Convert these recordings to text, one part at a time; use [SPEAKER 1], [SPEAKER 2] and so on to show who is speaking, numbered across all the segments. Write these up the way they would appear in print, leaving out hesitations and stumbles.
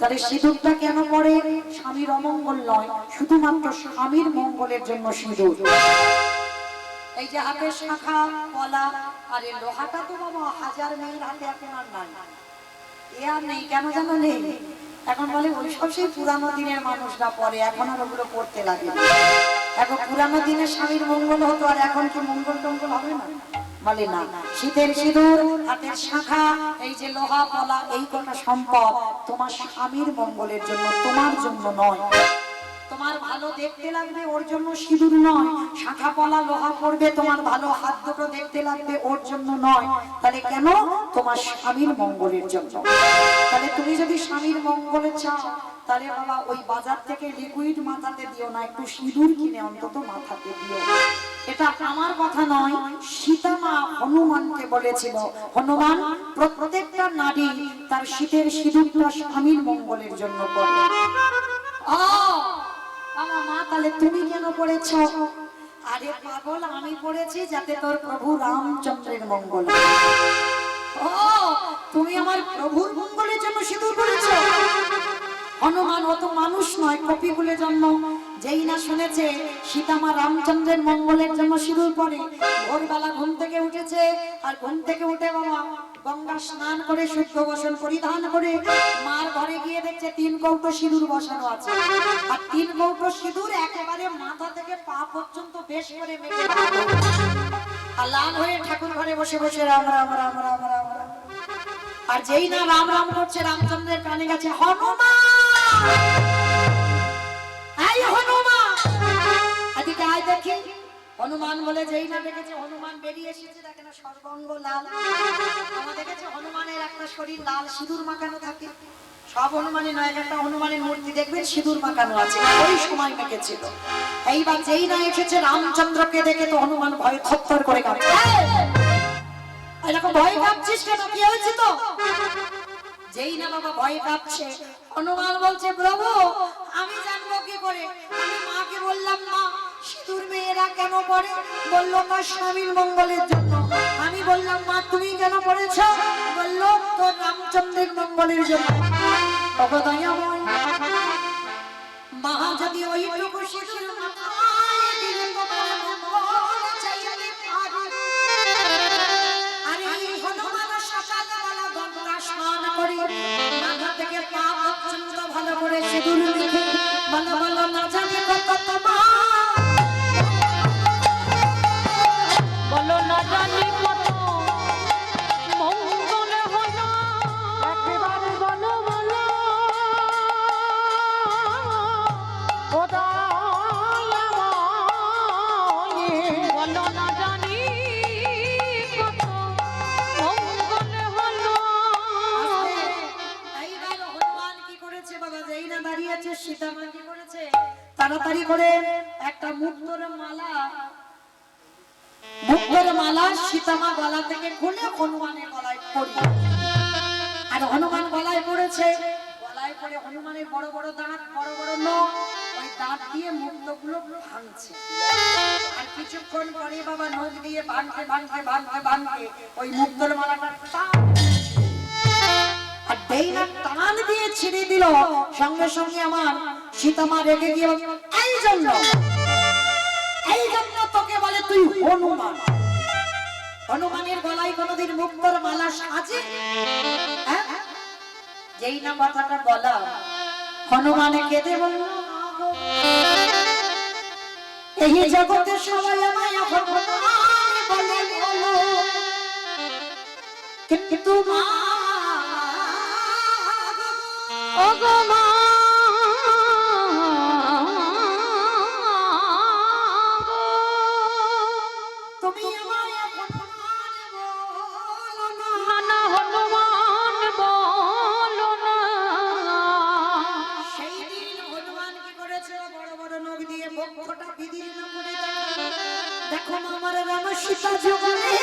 [SPEAKER 1] তাহলে সিঁদুরটা কেন পরে? স্বামীর অমঙ্গল নয়, শুধুমাত্র স্বামীর মঙ্গলের জন্য সিঁদুর। এই যে হাতের শাখা পলা, আরে লোহাটা তো বাবা হাজার মেয়ের হাতে এখন আর নাই, এ আর নেই। কেন জানো নেই? এখন বলে ওইসব সেই পুরানো দিনের মানুষরা পরে, এখন আর ওগুলো করতে লাগে। এখন পুরানো দিনের স্বামীর মঙ্গল হতো, আর এখন কি মঙ্গল টঙ্গল হবে না? বলে না। শীতের সিঁদুর, হাতের শাখা, এই যে লোহা পলা, এই কটা সম্পদ তোমার স্বামীর মঙ্গলের জন্য, তোমার জন্য নয়। তোমার ভালো দেখতে লাগবে ওর জন্য সিঁদুর নয়, শাখা পলা লোহা পড়বে তোমার ভালো হাত দুটো দেখতে লাগবে ওর জন্য নয়। তাহলে কেন? তোমার স্বামীর মঙ্গলের জন্য। তাহলে তুমি যদি স্বামীর মঙ্গলে চাও, তাহলে বাবা ওই বাজার থেকে লিকুইড মাথাতে দিও না, একটু সিঁদুর কিনে অন্তত মাথাতে দিও। এটা আমার কথা নয়, সীতা মা হনুমানকে বলেছিল, হনুমান প্রত্যেকটা নারী তার শীতের সিঁদুরটা স্বামীর মঙ্গলের জন্য করে। আমার মা, তাহলে তুমি কেন পড়েছো? আরে পাগল, আমি পড়েছি যাতে তোর প্রভু রামচন্দ্রের মঙ্গল। ও, তুমি আমার প্রভুর মঙ্গলের জন্য সিঁদুর পড়েছো? হনুমান অত মানুষ নয়, কপিকুলে জন্ম। যেই না শুনেছে সীতামা রামচন্দ্রের মঙ্গলের জন্য সিঁদুর পরে, ভোরবেলা ঘুম থেকে উঠেছে, আর ঘুম থেকে উঠে বাবা গঙ্গা স্নান করে শুদ্ধ বসন পরিধান করে মার ঘরে গিয়ে দেখছে 3 কৌটো সিঁদুর বসানো আছে। আর 3 কৌটো সিঁদুর একেবারে মাথা থেকে পা পর্যন্ত বেশ করে মেখে, আর লাল হয়ে ঠাকুর ঘরে বসে বসে রাম রাম রাম রাম রাম রাম। আর যেই না রাম রাম করছে, রামচন্দ্রের কানে গেছে, হনুমান এই হনুমান এদিকে আয় দেখি। হনুমান বলে যেই না দেখেছে হনুমান বেরিয়ে এসেছে, দেখে না সর্বাঙ্গ লাল। আমরা দেখেছি হনুমানের একটা শরীর লাল, সিঁদুর মাখানো থাকে। সব হনুমানই নয়, একটা হনুমানের মূর্তি দেখবেন সিঁদুর মাখানো আছে, ওই সময় মেখেছিল। এইবার যেই না এসেছে রামচন্দ্রকে দেখে তো হনুমান ভয়ে থরথর করে কাঁপছে। এরকম ভয় কাঁপছিস কেন? কি হয়েছে? তো যেই না বাবা ভয় কাঁপছে, হনুমান বলছে, প্রভু আমি জানবো কি করে? আমি মাকে বললাম, মা সিঁদুর মেয়েরা কেন পড়ে? বললো তার স্বামীর মঙ্গলের জন্য। আমি বললাম, মা তুমি কেন পড়েছো? বললো তোর রামচন্দ্রের মঙ্গলের জন্য। মা যদি ওইটুকু সিঁদুর মাথায় দিলে তোমার মঙ্গল চাইতে পারে। আরে হনুমান সকালবেলা গঙ্গা স্নান করে মাথা থেকে পা পর্যন্ত ভালো করে সিঁদুর মেখে ভালো ভালো না জানে কত মা,
[SPEAKER 2] বলো না জানি কত মঙ্গল হলো, একেবারে বলো বলো ও দয়াময়, বলো না জানি কত মঙ্গল হলো।
[SPEAKER 1] এইবার হনুমান কি করেছে বাবা? যেই না দাঁড়িয়েছে, সীতামা কি করেছে? তাড়াতাড়ি করে একটা মুক্তোর মালা সীতামা গলা থেকে খুলে হনুমানের গলায় পড়ল। আর হনুমান গলায় পড়েছে, গলায় পড়ে হনুমানের বড় বড় দাঁত, বড় বড় নখ, ওই দাঁত দিয়ে মুক্তোগুলো ভাঙছে। আর কিছুক্ষণ পরে বাবা নখ দিয়ে ভাঙতে ভাঙতে ভাঙতে ভাঙতে ওই মুক্তোর মালাটা আর দেই না টান দিয়ে ছিঁড়ে দিল। সঙ্গে সঙ্গে আমার সীতামা রেগে গিয়ে, এই জন্য তোকে বলে তুই হনুমান। হনুমানের গলায় কোনদিন মুক্তোর মালা সাজে? যেই না কথাটা বলা, হনুমানে কেঁদে বলল, এই জগতে সবাই আমায় হনুমান বলে বলো, কিন্তু মা
[SPEAKER 2] ও গো মা,
[SPEAKER 1] তুমি আমায় হনুমান বলো না।
[SPEAKER 2] না হনুমান বলো না।
[SPEAKER 1] সেই দিন হনুমান কি করেছে? বড় বড় নখ দিয়ে বক্ষটা বিদীর্ণ করে দেখো আমার রাম সীতা যুগলে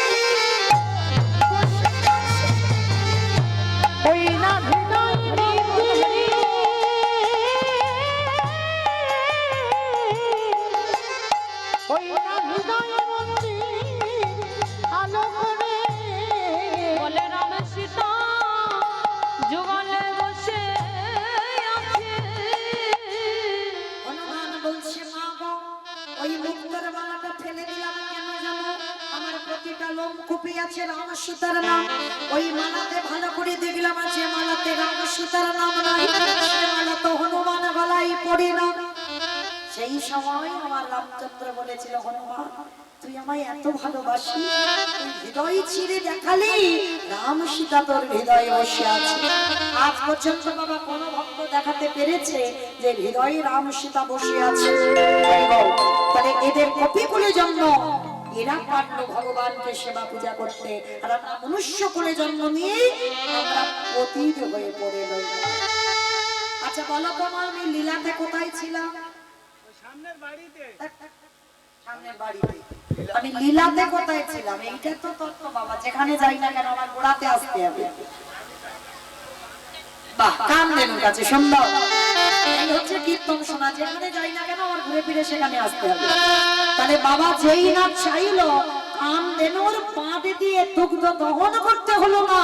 [SPEAKER 2] ওই না হৃদয় মন্দিরে, ওই না হৃদয় মন্দিরে আলো করে, বলে রাম সীতা যুগলে বসে
[SPEAKER 1] সীতার নাম। ওই মালাতে ভালো করে দেখলাম যে মালাতে রাম সীতার নাম নাই, সে মালা তো হনুমান গলায় পড়ে না। সেই সময় আমার রামচন্দ্র বলেছিল, হনুমান তুই আমায় এত ভালোবাসি, তুই হৃদয় চিরে দেখালি রাম সীতা তোর হৃদয়ে বসে আছে। আজ পর্যন্ত বাবা কোন ভক্ত দেখাতে পেরেছে যে হৃদয়ে রাম সীতা বসে আছে? তাহলে এদের কপিকুলে জন্ম, এরা পারলো ভগবানকে সেবা পূজা করতে, আর আমরা মনুষ্য কুলে জন্ম নিয়ে আমরা পতিত হয়ে পড়ে রইল। আচ্ছা বলো তো মা, আমি লীলাতে কোথায় ছিলাম? সামনের বাড়িতে। আমি লীলাতে কোথায় ছিলাম? এইটা তো তত্ত্ব বাবা, যেখানে যাই না কেন আমার গোড়াতে আসতে হবে। বাহ, কামধেনুর কাছে সুন্দর। এই হচ্ছে কীর্তন শোনা, যেখানে যাই না কেন আমার ঘুরে ফিরে সেখানে আসতে হবে। তাহলে বাবা যেই না চাইলো কামধেনুর পাড়ে দিয়ে দুগ্ধ দহন করতে হলো না,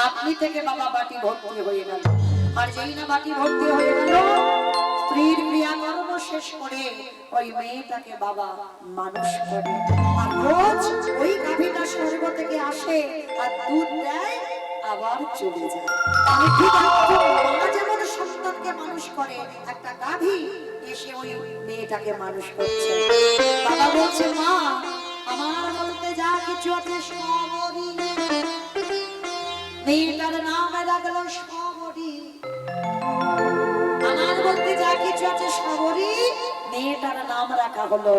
[SPEAKER 1] আপনি থেকে বাবা বাটি ভর্তি হয়ে গেল। আর যেই না বাটি ভর্তি হয়ে গেল, স্ত্রীর ক্রিয়াকর্ম শেষ করে ওই মেয়েটাকে বাবা মানুষ করে। আর রোজ ওই গাভীটা স্বর্গ থেকে আসে আর দুধ দেয়, আবার চলে যায়। আমি ঠিক মা যেমন সন্তানকে মানুষ করে, একটা গাভী এসে ওই মেয়েটাকে মানুষ করছে। বাবা বলছে, মা আমার বলতে যা কিছু আছে সবই। মেয়েটার নাম রাখলো সবরি। আমার বলতে যা কিছু আছে সবরি, মেয়েটার নাম রাখা হলো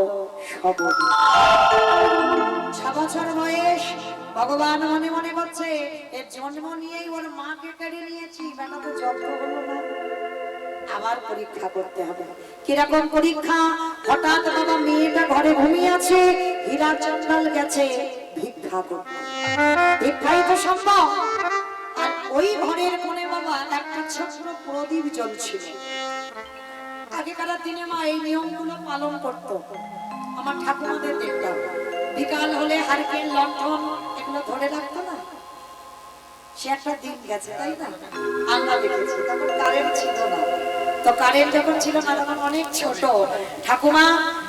[SPEAKER 1] সবরি। 6 বছর বয়স, ভগবান মনে মনে করছে এর জন্ম নিয়েই ওর মাকে কেড়ে নিয়েছি, বেটা তো জন্ম হলো না, আবার পরীক্ষা করতে হবে। কিরকম পরীক্ষা? হঠাৎ বাবা মেয়েটা ঘরে ঘুমিয়ে আছে, হীরা চন্দাল গেছে ভিক্ষা করতে। ভিক্ষাই তো সম্ভব। আর ওই ঘরের কোণে বাবা একটা ছোট্ট প্রদীপ জ্বলছিল। আগেকার দিনে মা এই নিয়মগুলো পালন করত। আমার ঠাকুমাদের দেখতাম বিকাল হলে হারিকেন লণ্ঠন এগুলো ধরে রাখতো না। সে একটা দিন গেছে, তাই না? আমরা দেখেছি তখন কারেন্ট ছিল না। তো কারেন্ট যখন ছিল না তখন অনেক ছোট ঠাকুমা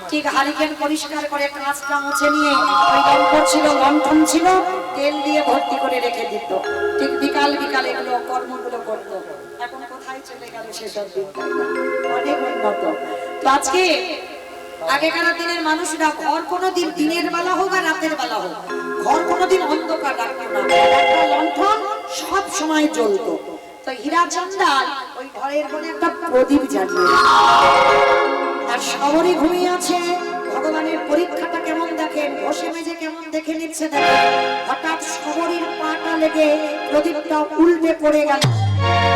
[SPEAKER 1] ঠিক হারিকেন পরিষ্কার করে কাঁচটা মুছে নিয়ে ওই লণ্ঠন ছিল, লণ্ঠন ছিল, তেল দিয়ে ভর্তি করে রেখে দিত। ঠিক বিকাল বিকাল এগুলো কর্মগুলো করতো। এখন কোথায় চলে গেল সেসব দিন? অনেক উন্নত। তো আজকে আগেকার দিনের মানুষরা ঘর কোনোদিন দিনের বেলা হোক আর রাতের বেলা হোক, ঘর কোনোদিন অন্ধকার রাখতো না, একটা লণ্ঠন সব সময় জ্বলতো। তো হীরা চন্দাল ওই ঘরের কোণে একটা প্রদীপ জ্বালিয়ে, আর সবরই ঘুমিয়ে আছে। ভগবানের পরীক্ষাটা কেমন দেখেন, বসে মেজে কেমন দেখে নিচ্ছে দেখেন। হঠাৎ সবরীর পাটা লেগে প্রদীপটা উল্টে পড়ে গেল।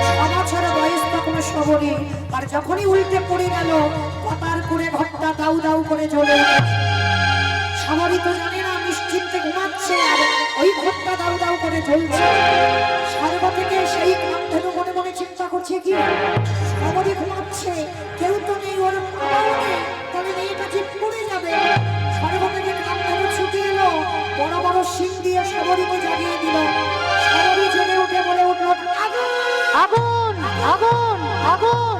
[SPEAKER 1] 6 বছর বয়স তখন সবরী, আর যখনই উল্টে পড়ে গেল পাতার করে ঘরটা দাউ দাউ করে জ্বলে গেল। সবরী তো জানে না, নিশ্চিন্তে ঘুমাচ্ছে, আর ওই ঘরটা দাউ দাউ করে জ্বলছে। স্বর্গ থেকে সেই কামধেনু মনে মনে চিন্তা করছে, কি সবরী ঘুমাচ্ছে, কেউ তো নেই, ওর বাবাও নেই, তাহলে মেয়েটা যে পড়ে যাবে। স্বর্গ থেকে কামধেনু ছুটে এলো, বড় বড় শিং দিয়ে সবরীকে জাগিয়ে দিল। সবরী জেগে উঠে বলে উঠল, আগুন আগুন আগুন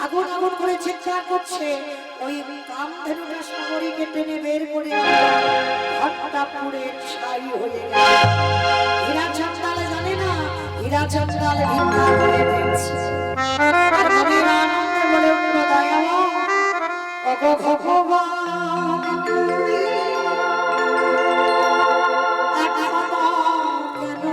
[SPEAKER 1] আগুন আগুন করে চিৎকার করছে। ওই কামধেনুটা সবরীকে টেনে বের করে ঘরটা পুড়ে ছাই হয়ে গেল। হীরা চন্দাল জানে না, হীরা চন্দাল ভিক্ষা করে ফেলছে। আর মনের আনন্দে বলে উঠল, দয়াময় ওগো ভগবান তুমি এখনো কেন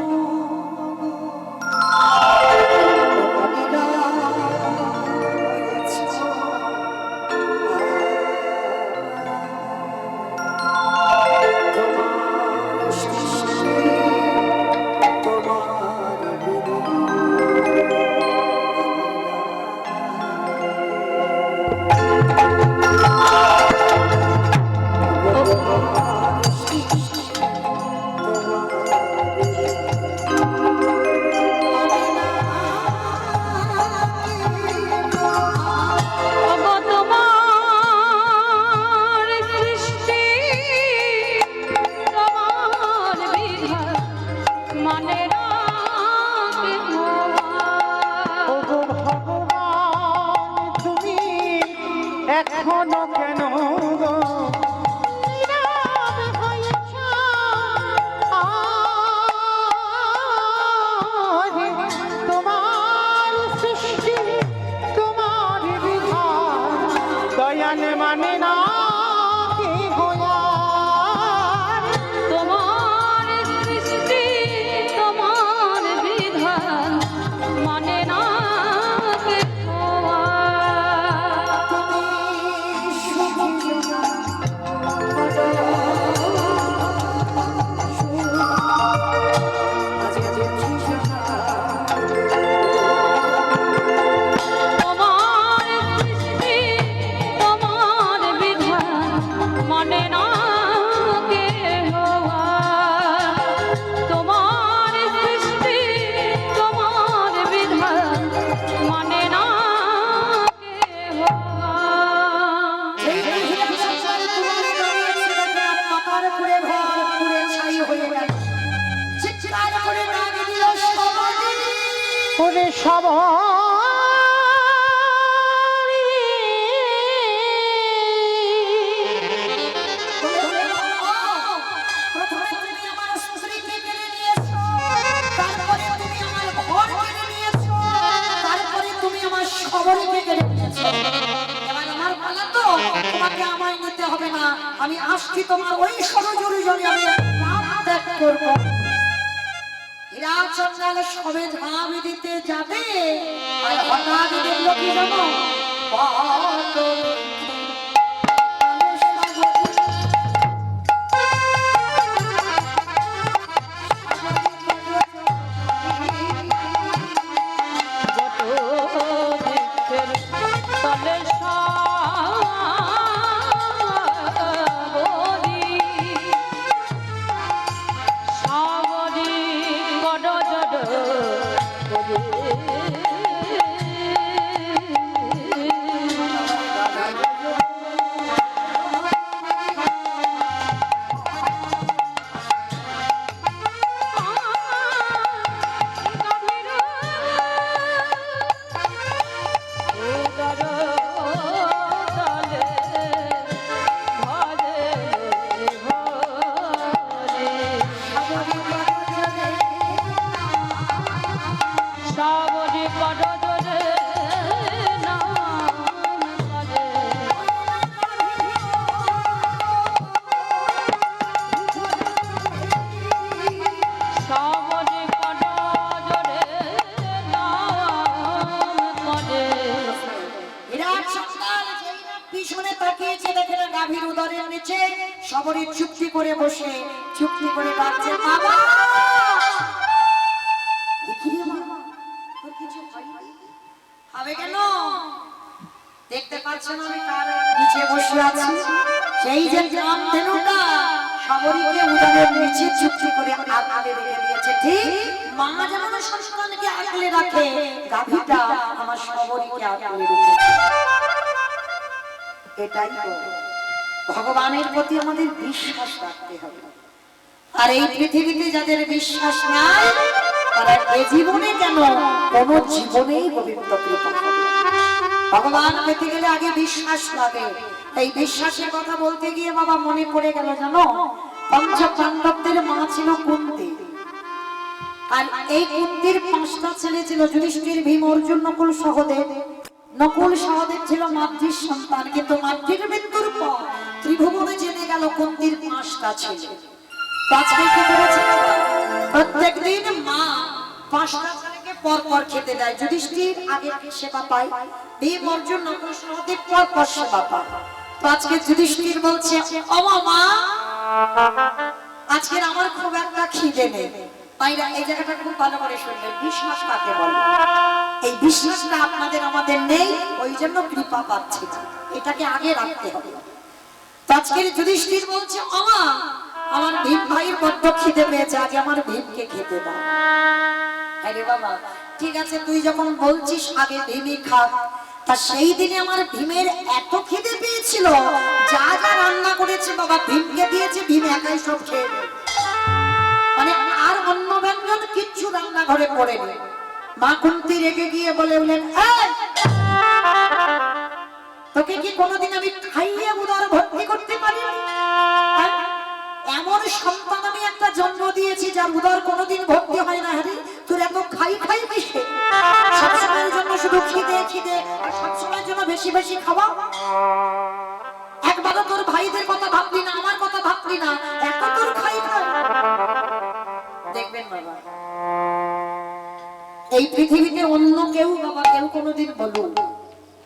[SPEAKER 2] এখনো কেন গো নীরব হয়েছ? তোমার সৃষ্টি তোমার বিধান দয়াল মানে না কে গোয়ার
[SPEAKER 3] তোমার সৃষ্টি তোমার বিধান মানে না কে তোমার সৃষ্টি তোমার বিধান মানে না কে তোমার সৃষ্টি তোমার বিধান মানে না কে
[SPEAKER 2] ওরে
[SPEAKER 1] আমি আসছি তোমার ওই সরজরি জলে আমি প্রাণ ত্যাগ করবো। এরা চন্দ্রাল সবে ধাম দিতে যাবে আর হঠাৎ দেখলো কি জানো পিছনে তাকিয়েছে দেখে না গাভীর উদরের নিচে সবরই চুপটি করে বসে চুপটি করে ডাকছে বাবা। হবে কেন দেখতে পাচ্ছ না আমি কার নিচে বসে আছি? সেই যে কামধেনুটা সবরীকে উদরের নিচে চুপটি করে আগলে রেখে দিয়েছে। ঠিক মা যেমন সন্তানকে আগলে রাখে, গাভীটা আমার সবরীকে আগলে রেখেছে। এটাই ভগবানের প্রতি আমাদের বিশ্বাস রাখতে হবে। আর এই পৃথিবীতে যাদের বিশ্বাস নাই তারা এ জীবনে কেন কোন জীবনেই পবিত্র কৃপা হবে। ভগবান পেতে গেলে আগে বিশ্বাস লাগে। এই বিশ্বাসের কথা বলতে গিয়ে বাবা মনে পড়ে গেল জানো, পঞ্চ পাণ্ডবদের মা ছিল কুন্তি। আর এই কুন্তির 5টা ছেলে ছিল, যুধিষ্ঠির, ভীম, অর্জুন, নকুল, সহদেব। নকুল সহদেব ছিল মাতৃর সন্তান, কিন্তু মাতৃর মৃত্যুর পর ত্রিভুবনে জেনে গেল কুন্তির 5টা ছেলে। আজকে কি করেছে? প্রত্যেকদিন মা 5টা ছেলেকে পর পর খেতে দেয়। যুধিষ্ঠির আগে সেবা পায়, ভীম, অর্জুন, নকুল, সহদেব পর পর সেবা পায়। তো আজকে যুধিষ্ঠির বলছে, ও মা আজকের আমার খুব একটা খিদে নেই। ভাইরা এই জায়গাটা খুব ভালো করে শুনবেন, বিশ্বাস কাকে বলে? এই বিশ্বাসটা আপনাদের আমাদের নেই, ওই জন্য কৃপা পাচ্ছি, এটাকে আগে রাখতে হবে। আজকের যুধিষ্ঠির বলছে, আমা আমার ভীম ভাইয়ের বড্ড খিদে পেয়েছে, আগে আমার ভীমকে খেতে দাও। আরে বাবা ঠিক আছে, তুই যখন বলছিস আগে ভীমই খা, তা সেই দিনে আমার ভীমের এত খিদে পেয়েছিল, যা যা রান্না করেছে বাবা ভীমকে দিয়েছে, ভীম একাই সব খেয়ে নেয়। মানে আর অন্য ব্যঞ্জন কিচ্ছু রান্নাঘরে পড়েনি। মা কুন্তি রেগে গিয়ে বললেন, তোকে কি কোনোদিন আমি খাইয়ে উদর ভর্তি করতে পারি? এমন সন্তান আমি একটা জন্ম দিয়েছি যার উদর কোনোদিন ভর্তি হয় না। হ্যাঁ তুই তোর এত খাই খাই কিসে? সবসময়ের জন্য শুধু খিদে খিদে আর সবসময়ের জন্য বেশি বেশি খাওয়া। একবারও তোর ভাইদের কথা ভাবলি না, আমার কথা ভাবলি না, এত তোর খাই খাই। দেখবেন বাবা, এই পৃথিবীতে অন্য কেউ বাবা কেউ কোনোদিন বলুন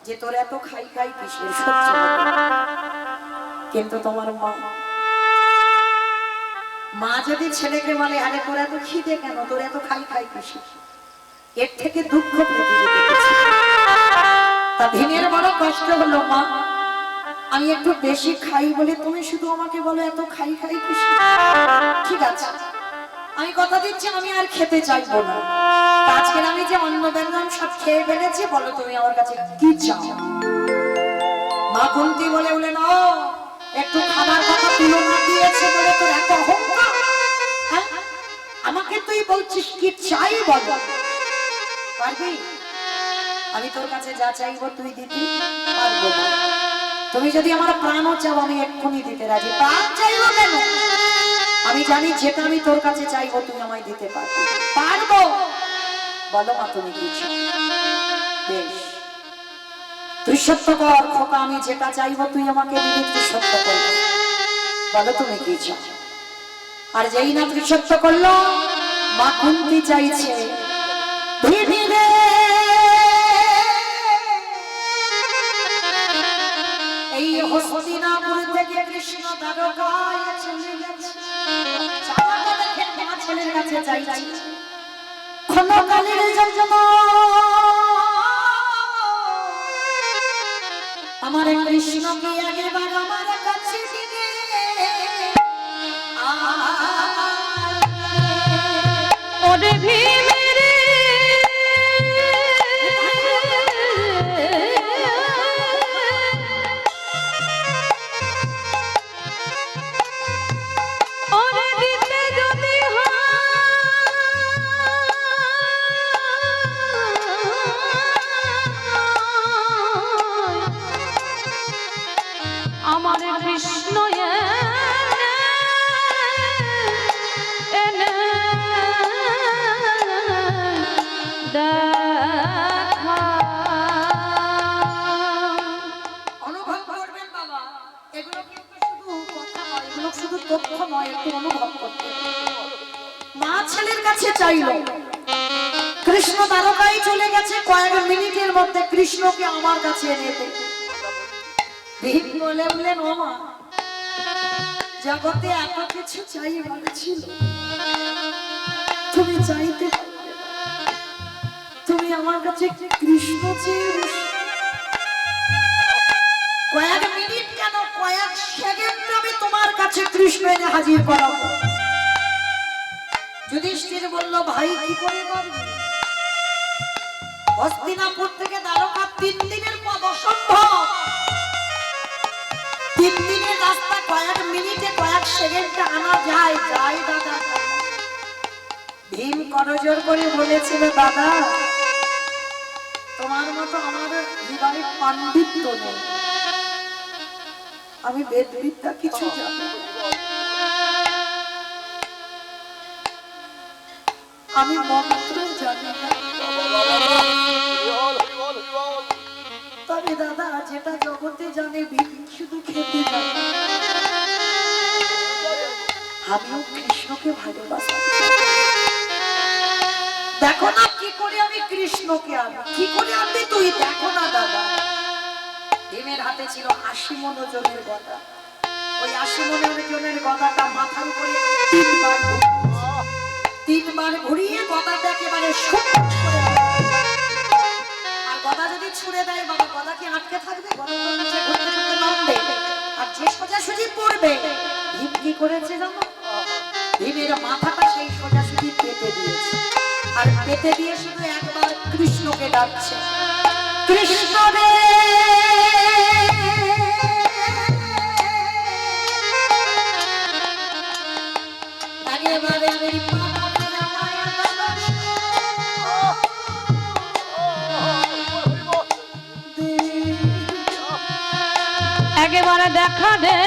[SPEAKER 1] যে তোর এত খাই খাই কিসের, সহ্য হবে না। কিন্তু তোমার মা যদি ছেলেকে বলে আরে তোর এত খিদে কেন, তোর এত খাই খাই কিসের, এর থেকে দুঃখ পৃথিবীতে কিছু নেই। তা ভীমের বড় কষ্ট হলো, মা আমি একটু বেশি খাই বলে তুমি শুধু আমাকে বলো এত খাই খাই কিসের। ঠিক আছে, আমি কথা দিচ্ছি আমি আর খেতে চাইবো না। আজকের আমি যে অন্ন ব্যঞ্জন সব খেয়ে ফেলেছি, বলো তুমি আমার কাছে কি চাও? মা কুন্তী বলে বলে না, একটু খাবার কথা তুলনা দিয়েছে বলে তোর এত অহংকার? হ্যাঁ? আমাকে তুই বলছিস কি চাই বল? পারবি? আমি তোর কাছে যা চাইবো তুই দিতে পারবো না। তুমি যদি আমার প্রাণও চাও আমি এক্ষুনি দিতে রাজি। প্রাণ চাইবো কেন? আমি জানি যেটা আমি তোর কাছে চাইবো তুই আমায় দিতে পারবি। পারবো? বলো মা তুমি কি চাও? বেশ, তুই সত্য কর খোকা, আমি যেটা চাইবো তুই আমাকে দিবি, তুই সত্য কর। বলো তুমি কি চাও? আর যেই না তুই সত্য করলো, মা কুন্তী চাইছে ভীমি রে, এই হস্তিনাপুর থেকে কৃষ্ণ দ্বারকায় চলে গেছে। চাওয়াটা দেখে মা ছেলের কাছে চাইছি ক্ষণকালের জন্য আমার কৃষ্ণকে আগেবার আমার কাছে দিবে।
[SPEAKER 3] ওরে ভীমেরে ওরে দিতে যদি আমার কৃষ্ণ এনে দেখা।
[SPEAKER 1] অনুভব করবেন বাবা, এগুলো কিন্তু শুধু কথা নয়, এগুলো শুধু তথ্য নয়, একটু অনুভব করতে হবে। মা ছেলের কাছে চাইলো, কৃষ্ণ দ্বারকায় চলে গেছে, কয়েক মিনিটের মধ্যে কৃষ্ণকে আমার কাছে এনে দে। ভীম বলে বললেন ও মা, জগতে এত কিছু চাইবার ছিল, তুমি চাইতে পারবে না। তুমি আমার কাছে কৃষ্ণ চেয়ে বসে। কয়েক মিনিট কেন, কয়েক সেকেন্ড আমি তোমার কাছে কৃষ্ণ এনে হাজির করাবো। যুধিষ্ঠির বলল ভাই কি করে পারবে? হস্তিনাপুর থেকে দ্বারকা 3 দিনের পথ, অসম্ভব। 3 দিনের রাস্তা কয়েক মিনিটে কয়েক সেকেন্ডে আনা যায়? যায় দাদা। ভীম করজোর করে বলেছিল দাদা তোমার মতো আমার হৃদয়ে পাণ্ডিত্য নেই, আমি বেদবিদ্যা কিছু জানি, আমি মন্ত্র জানি না। তবে দাদা যেটা জগতে জানে ভীম শুধু খেতে জানে। আমিও কৃষ্ণকে ভালোবাসি। দেখো না কি করে আমি কৃষ্ণকে আনি, কি করে আনবি তুই দেখো না দাদা। ভীমের হাতে ছিল 80 মণ ওজনের গদা। ওই 80 মণ ওজনের গদাটা মাথার উপরে 3 বার ঘুরিয়ে গদাটা একেবারে সুন্দর করে, আর গদা যদি ছুঁড়ে দেয় বাবা গদা কি আটকে থাকবে? গদা তো নিচে ঘুরতে ঘুরতে নামবে, আর যে সোজাসুজি পড়বে। ভীম কি করেছে জানো? ভীমের মাথাটা সেই সোজাসুজি পেতে দিয়েছে, আর পেতে দিয়ে শুধু একবার কৃষ্ণকে ডাকছে, কৃষ্ণ রে
[SPEAKER 3] একেবারে দেখা দে।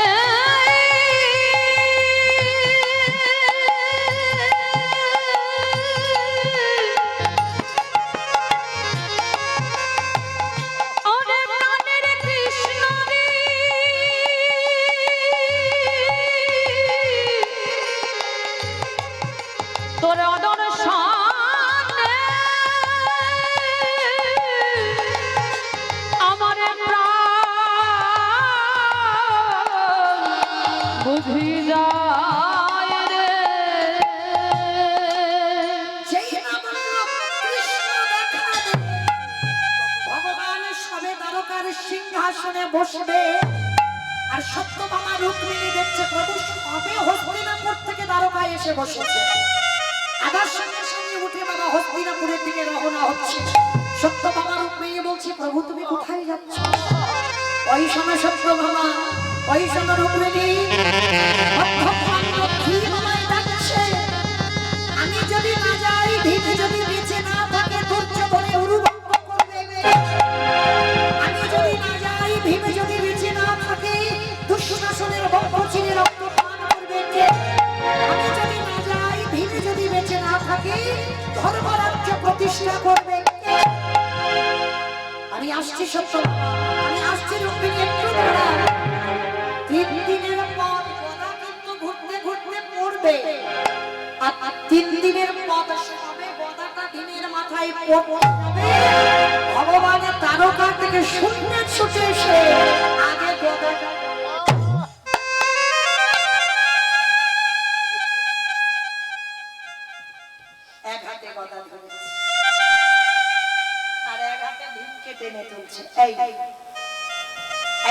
[SPEAKER 1] সিংহাসনে বসবে। আর সত্যভামা রুক্মিণী দেখছে প্রভু সবে হস্তিনাপুর থেকে দ্বারকায় এসে বসেছে। আবার সঙ্গে সঙ্গে উঠে বাবা হস্তিনাপুরের দিকে রওনা হচ্ছে। সত্যভামা রুক্মিণী বলছে প্রভু তুমি কোথায় যাচ্ছ? ওই সময় সত্যভামা, ওই সময় রুক্মিণী আমি যদি না যাই, ভীম যদি বেঁচে না থাকে ধৈর্য ধরে উরুভঙ্গ করবে। আমি যদি না যাই, ভীম যদি বেঁচে না থাকে দুঃশাসনের বক্ষ চিরে রক্ত পান করবে। আমি যদি না যাই, ভীম যদি বেঁচে না থাকে ধর্মরাজ্য প্রতিষ্ঠা করবে। আমি আসছি সত্য, আমি আসছি রুক্মিণী, একটু দাঁড়া। 3 দিনের পথ গদা কিন্তু ঘুরতে ঘুরতে পড়বে। আর 3 দিনের পথ সবে গদাটা ভীমের মাথায় পড়বে। ভগবানের তারকা থেকে শূন্যে ছুটে এসে আগে গদাটা এক হাতে গদা ধরেছে আর এক হাতে ভীমকে টেনে তুলছে।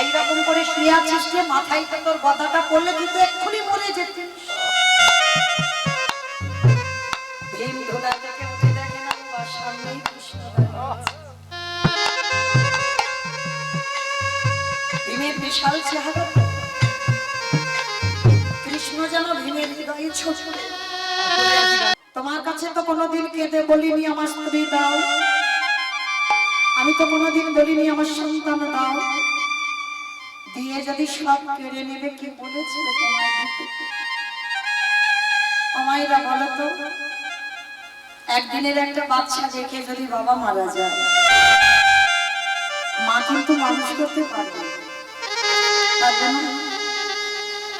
[SPEAKER 1] এইরকম করে শুয়ে আছিস যে মাথায় তোর গদাটা পড়লে কিন্তু এক্ষুনি মরে যেতিস। ভীম ধুলা থেকে উঠে দেখে না বাবা সামনেই কৃষ্ণ দাঁড়িয়ে আছে। ভীমের বিশাল চেহারা, কৃষ্ণ যেন ভীমের হৃদয়ে ছোট। তোমার কাছে তো কোনোদিন কেঁদে বলিনি আমার স্ত্রী দাও, আমি তো কোনোদিন বলিনি আমার সন্তান দাও। দিয়ে যদি সব কেড়ে নেবে কে বলেছিল তোমায় দিতে? আমায়রা বলো তো, একদিনের একটা বাচ্চা দেখে যদি বাবা মারা যায়, মা কিন্তু মানুষ করতে পারবে।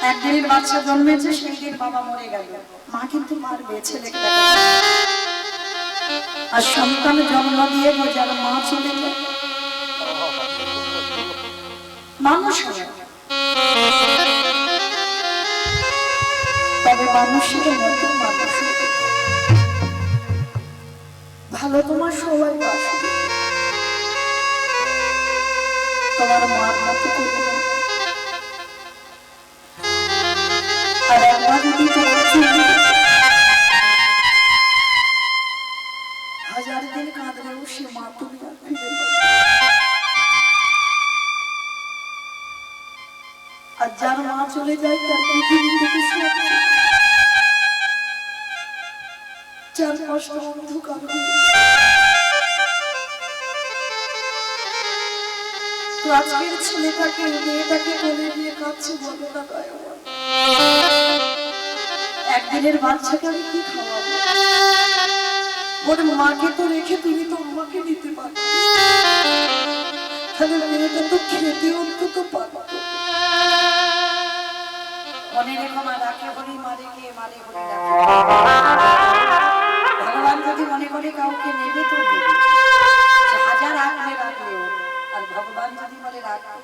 [SPEAKER 1] একদিনের বাচ্চা জন্মেছে, সেই দিন বাবা মরে গেল, মা কিন্তু পারবে ছেলেকে। আর সন্তান জন্ম দিয়ে যার মা চলে যায় মানুষ হয়, তবে মানুষের মতো মানুষ ভালো তোমার সবাই বাসবে, তোমার মার মতো করবে। আর একবার যদি হাজার দিন কাঁদলেও সে মা তুমি আর ফিরে পাবে। আর যার মা চলে যায় তার পৃথিবী থেকে চার পাঁচটা অন্ধকার তো আজকের ছেলেটাকে মেয়েটাকে বলে নিয়ে কাঁদছে, বলে না গায়ে একদিনের বাচ্চাকে আমি কি খাওয়াবো? ওর মাকে তো রেখে তুমি তো আমাকে নিতে পারো, তাহলে মেয়েটা তো খেতে অন্তত পারো। মনে রেখো মা, রাখে হরি মারে কে মারে হরি রাখে। ভগবান যদি মনে করে কাউকে নেবে তো নেবে, হাজার রাখলে রাখলেও। আর ভগবান যদি বলে রাখবে,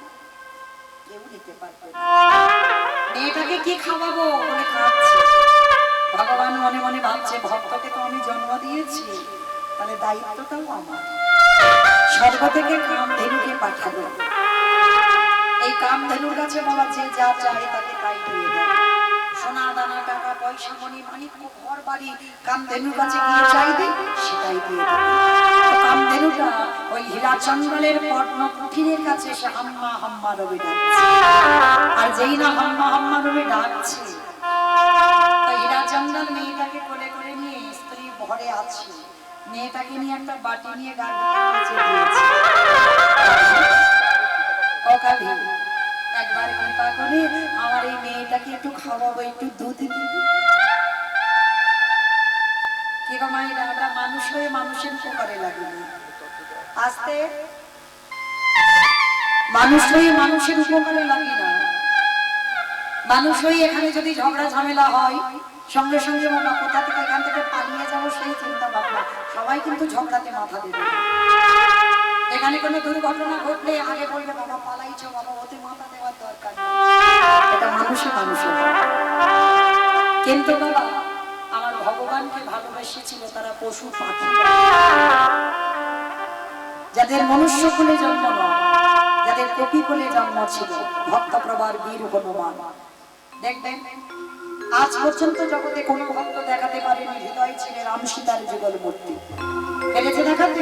[SPEAKER 1] কেউ নিতে পারবে না। মেয়েটাকে কি খাওয়াবো বলে খাচ্ছে। ভগবান মনে মনে ভাবছে ভক্তকে তো আমি জন্ম দিয়েছি, তাহলে দায়িত্বটাও আমার। স্বর্গ থেকে কামধেনুকে পাঠাবো। এই কামধেনুর কাছে বাবা যে যা চায় তাকে তাই দিয়ে দেয়। সোনা দানা টাকা পয়সা মনি মানিক ঘর বাড়ি কামধেনুর কাছে গিয়ে চাইবে, সেটাই দিয়ে দেবে। কামধেনুটা ওই হীরা চন্দনের পর্ণ কুঠিরের কাছে এসে হাম্মা হাম্মা রবে ডাকছে। আর যেই না হাম্মা হাম্মা রবে ডাকছে, হীরা চন্দন মেয়েটাকে কোলে করে নিয়ে স্ত্রী ঘরে আছে, মেয়েটাকে নিয়ে একটা বাটি নিয়ে গাড়িতে দিয়েছে। একবার কৃপা করে আমার এই মেয়েটাকে একটু খাওয়াবো, একটু দুধ দিবি। কি গো মায়েরা, আমরা মানুষ হয়ে মানুষের উপকারে লাগি না। আস্তে মানুষ হয়ে মানুষের উপকারে লাগি না। মানুষ হয়ে এখানে যদি ঝগড়া ঝামেলা হয়, সঙ্গে সঙ্গে বাবা কোথা থেকে এখান থেকে পালিয়ে যাবো সেই চিন্তা ভাবনা। সবাই কিন্তু ঝগড়াতে মাথা দেবে। এখানে কোনো দুর্ঘটনা ঘটলে আগে বলবে বাবা পালাইছো, বাবা ওতে মাথা দেওয়ার দরকার নেই। এটা মানুষে মানুষের। কিন্তু বাবা আমার ভগবানকে ভালোবেসেছিল তারা পশু পাখি, যাদের মনুষ্য কুলে জন্ম নয়, যাদের কপিকলে জন্ম ছিল ভক্তপ্রভার বীর হনুমান। দেখবেন আজ পর্যন্ত জগতে কোনো ভক্ত দেখাতে পারেনি হৃদয় ছিল রাম সীতার যুগল মূর্তি। পেরেছে দেখাতে?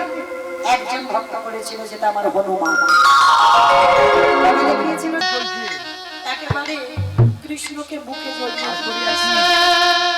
[SPEAKER 1] একজন ভক্ত করেছিল, যেটা আমার হনুমান। তবে দেখিয়েছিল একেবারে কৃষ্ণকে বুকে জড়িয়ে